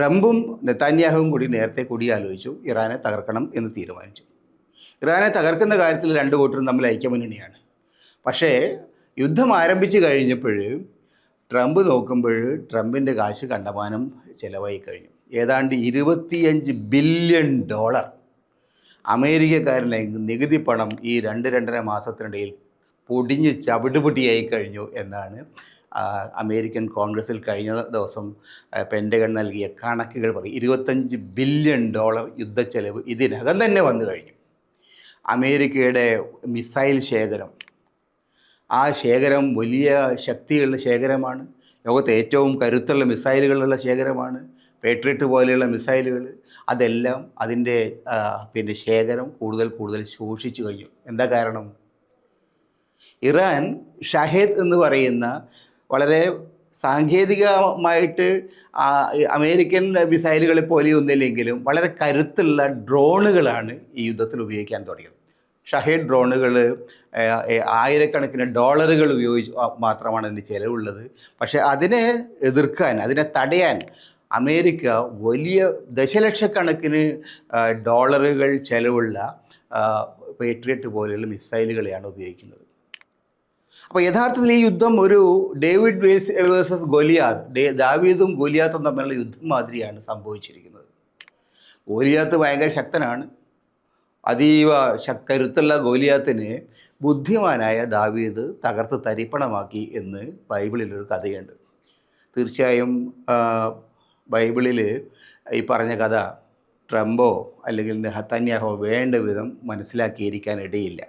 ട്രംപും നെതാന്യാഹുവും കൂടി നേരത്തെ കൂടിയാലോചിച്ചു ഇറാനെ തകർക്കണം എന്ന് തീരുമാനിച്ചു. ഇറാനെ തകർക്കുന്ന കാര്യത്തിൽ രണ്ട് കൂട്ടരും തമ്മിൽ ഐക്യമുന്നണിയാണ്. പക്ഷേ യുദ്ധം ആരംഭിച്ച് കഴിഞ്ഞപ്പോൾ ട്രംപ് നോക്കുമ്പോൾ ട്രംപിൻ്റെ കാശ് കണ്ടമാനം ചിലവായി കഴിഞ്ഞു. ഏതാണ്ട് $25 ബില്യൺ അമേരിക്കക്കാരനെ നികുതി പണം ഈ 2-2.5 മാസത്തിനിടയിൽ പൊടിഞ്ഞ് ചവിടുപൊടിയായി കഴിഞ്ഞു എന്നാണ് അമേരിക്കൻ കോൺഗ്രസിൽ കഴിഞ്ഞ ദിവസം പെൻറ്റഗൺ നൽകിയ കണക്കുകൾ പറയും. $25 ബില്യൺ യുദ്ധച്ചെലവ് ഇതിനകം തന്നെ വന്നു കഴിഞ്ഞു. അമേരിക്കയുടെ മിസൈൽ ശേഖരം, ആ ശേഖരം വലിയ ശക്തിയുള്ള ശേഖരമാണ്. ലോകത്തെ ഏറ്റവും കരുത്തുള്ള മിസൈലുകളുള്ള ശേഖരമാണ്. പേട്രിയറ്റ് പോലെയുള്ള മിസൈലുകൾ, അതെല്ലാം അതിൻ്റെ ശേഖരം കൂടുതൽ ശോഷിച്ചു കഴിഞ്ഞു. എന്താ കാരണം? ഇറാൻ ഷഹേദ് എന്ന് പറയുന്ന വളരെ സാങ്കേതികമായിട്ട് അമേരിക്കൻ മിസൈലുകളെ പോലെയൊന്നുമില്ലെങ്കിലും വളരെ കരുത്തുള്ള ഡ്രോണുകളാണ് ഈ യുദ്ധത്തിൽ ഉപയോഗിക്കാൻ തുടങ്ങിയത്. ഷഹേദ് ഡ്രോണുകൾ ആയിരക്കണക്കിന് ഡോളറുകൾ ഉപയോഗിച്ച് മാത്രമാണ് അതിന് ചിലവുള്ളത്. പക്ഷേ അതിനെ എതിർക്കാൻ, അതിനെ തടയാൻ അമേരിക്ക വലിയ ദശലക്ഷക്കണക്കിന് ഡോളറുകൾ ചിലവുള്ള പേട്രിയറ്റ് പോലെയുള്ള മിസൈലുകളെയാണ് ഉപയോഗിക്കുന്നത്. അപ്പോൾ യഥാർത്ഥത്തിൽ ഈ യുദ്ധം ഒരു ഡേവിഡ് വേഴ്സസ് ഗോലിയാത്ത്, ദാവീദും ഗോലിയാത്തും തമ്മിലുള്ള യുദ്ധം മാതിരിയാണ് സംഭവിച്ചിരിക്കുന്നത്. ഗോലിയാത്ത് ഭയങ്കര ശക്തനാണ്. അതീവ കരുത്തുള്ള ഗോലിയാത്തിനെ ബുദ്ധിമാനായ ദാവീദ് തകർത്ത് തരിപ്പണമാക്കി എന്ന് ബൈബിളിലൊരു കഥയുണ്ട്. തീർച്ചയായും ബൈബിളിൽ ഈ പറഞ്ഞ കഥ ട്രംപോ അല്ലെങ്കിൽ നെതന്യാഹോ വേണ്ട വിധം മനസ്സിലാക്കിയിരിക്കാൻ ഇടയില്ല.